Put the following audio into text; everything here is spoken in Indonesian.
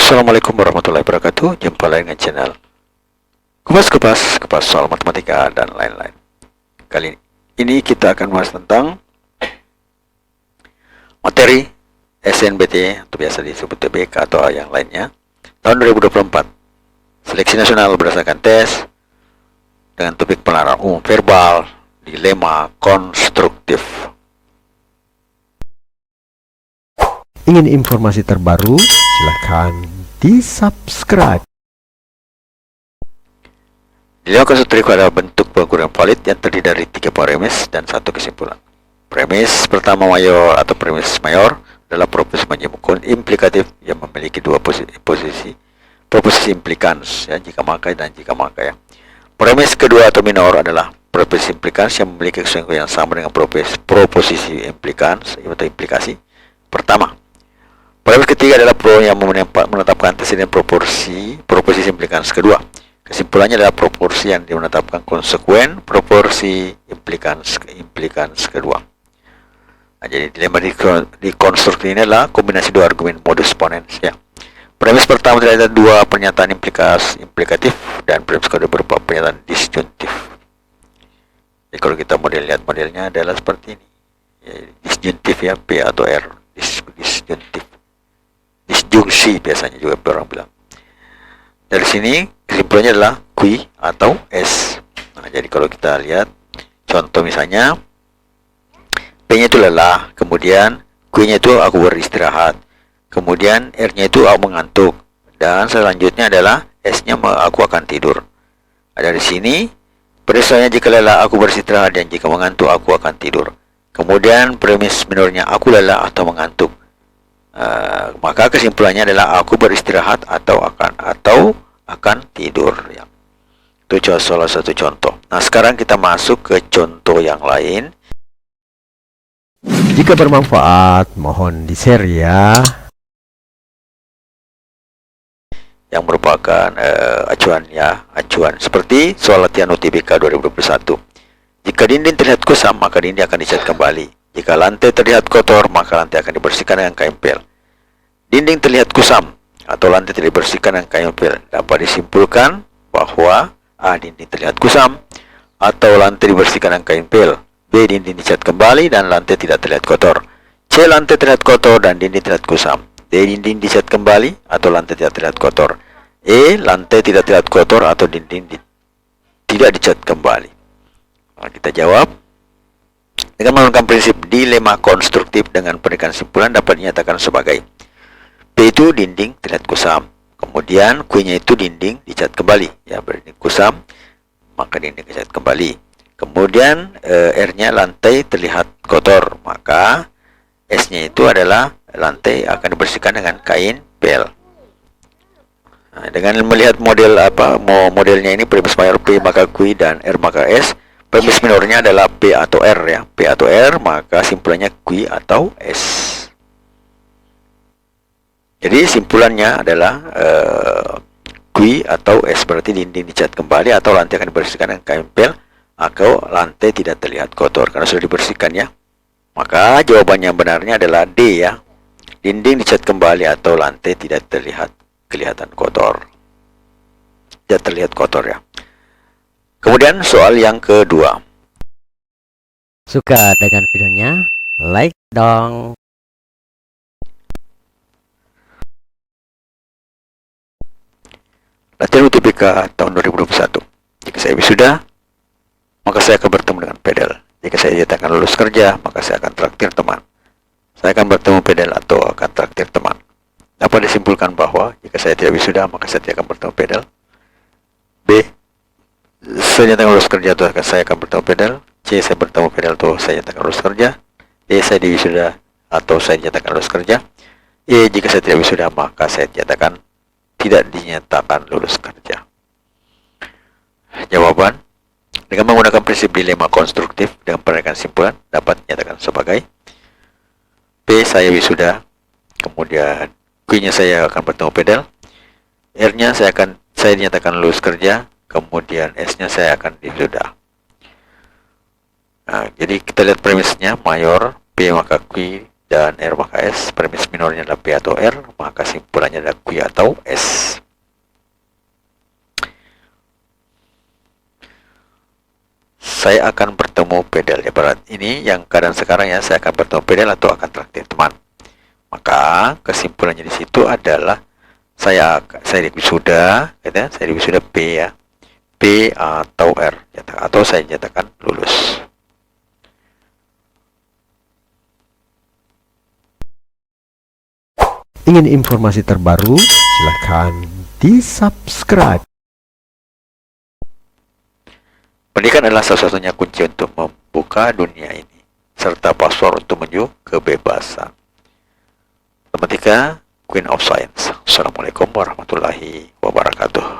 Assalamualaikum warahmatullahi wabarakatuh. Jumpa lagi dengan channel Kupas soal matematika dan lain-lain. Kali ini kita akan bahas tentang materi SNBT atau biasa disebut TBK atau yang lainnya tahun 2024. Seleksi nasional berdasarkan tes dengan topik penalaran umum verbal, dilema konstruktif. Ingin informasi terbaru? Silahkan di-subscribe. Dilema konstruktif adalah bentuk pengukuran valid yang terdiri dari 3 premis dan 1 kesimpulan. Premis pertama mayor atau premis mayor adalah proposisi menunjukkan implikatif yang memiliki dua proposisi implikans, ya, jika maka dan jika maka, ya. Premis kedua atau minor adalah proposisi implikans yang memiliki kesimpulan yang sama dengan proposisi implikans atau implikasi pertama. Premis ketiga adalah yang menetapkan anteseden proposisi implikans kedua. Kesimpulannya adalah proporsi yang menetapkan konsekuen proporsi implikans kedua. Nah, jadi dilema di konstruksi ini adalah kombinasi dua argumen modus ponens, ya. Premis pertama terdapat dua pernyataan implikatif dan premis kedua berupa pernyataan disjuntif. Jadi kalau kita lihat modelnya adalah seperti ini, ya, disjuntif, ya, P atau R, disjuntif. Disjungsi biasanya juga orang bilang. Dari sini kesimpulannya adalah Q atau S. Nah, jadi kalau kita lihat contoh misalnya P-nya itu lelah, kemudian Q-nya itu aku beristirahat, kemudian R-nya itu aku mengantuk, dan selanjutnya adalah S-nya aku akan tidur. Nah, dari sini peristiwanya jika lelah aku beristirahat dan jika mengantuk aku akan tidur. Kemudian premis minornya aku lelah atau mengantuk. Maka kesimpulannya adalah aku beristirahat atau akan tidur, ya. Itu salah satu contoh. Nah, sekarang kita masuk ke contoh yang lain. Jika bermanfaat, mohon di-share ya. Yang merupakan acuan seperti soal latihan UTBK 2021. Jika dinding terlihat kusam, maka dinding akan dicat kembali. Jika lantai terlihat kotor, maka lantai akan dibersihkan dengan kain pel. Dinding terlihat kusam atau lantai tidak dibersihkan dengan kain pel. Dapat disimpulkan bahwa A. Dinding terlihat kusam atau lantai dibersihkan dengan kain pel. B. Dinding dicat kembali dan lantai tidak terlihat kotor. C. Lantai terlihat kotor dan dinding terlihat kusam. D. Dinding dicat kembali atau lantai tidak terlihat kotor. E. Lantai tidak terlihat kotor atau dinding tidak dicat kembali. Nah, kita jawab. Dengan menggunakan prinsip dilema konstruktif dengan pendidikan simpulan dapat dinyatakan sebagai P itu dinding terlihat kusam, kemudian Q-nya itu dinding dicat kembali, ya, berdinding kusam maka dinding dicat kembali. Kemudian R-nya lantai terlihat kotor, maka S-nya itu adalah lantai akan dibersihkan dengan kain pel. Nah, dengan melihat modelnya ini premis mayor P maka Q dan R maka S. Premis minornya adalah P atau R, ya. P atau R, maka simpulannya Q atau S. Jadi simpulannya adalah Q atau S, berarti dinding dicat kembali atau lantai akan dibersihkan dengan kain pel atau lantai tidak terlihat kotor karena sudah dibersihkan, ya. Maka jawabannya benarnya adalah D, ya. Dinding dicat kembali atau lantai tidak kelihatan kotor. Tidak terlihat kotor, ya. Kemudian soal yang kedua. Suka dengan videonya? Like dong. Latihan UTBK tahun 2021. Jika saya wisuda, maka saya akan bertemu dengan pedal. Jika saya dinyatakan lulus kerja, maka saya akan traktir teman. Saya akan bertemu pedal atau akan traktir teman. Dapat disimpulkan bahwa jika saya tidak wisuda, maka saya tidak akan bertemu pedal. B. Saya nyatakan lulus kerja atau saya akan bertemu pedal. C. Saya bertemu pedal atau saya nyatakan lulus kerja. D. Saya diwisuda atau saya nyatakan lulus kerja. E. Jika saya tidak wisuda, maka saya tidak dinyatakan lulus kerja. Jawaban dengan menggunakan prinsip dilema konstruktif dengan pendidikan simpulan dapat dinyatakan sebagai P. Saya wisuda, kemudian Q-nya saya akan bertemu pedal, R-nya saya dinyatakan lulus kerja, kemudian S-nya saya akan wisuda. Nah, jadi kita lihat premisnya mayor P maka Q dan R maka S. Premis minornya adalah P atau R, maka kesimpulannya adalah Q atau S. Saya akan bertemu pedal ya berat. Ini yang keadaan sekarang ya, saya akan bertemu pedal atau akan traktir teman. Maka kesimpulannya di situ adalah saya di wisuda, gitu ya, saya di wisuda P ya, P atau R, atau saya nyatakan lulus. Ingin informasi terbaru? Silahkan di-subscribe. Pendidikan adalah satu-satunya kunci untuk membuka dunia ini, serta password untuk menuju kebebasan. Matematika, Queen of Science. Assalamualaikum warahmatullahi wabarakatuh.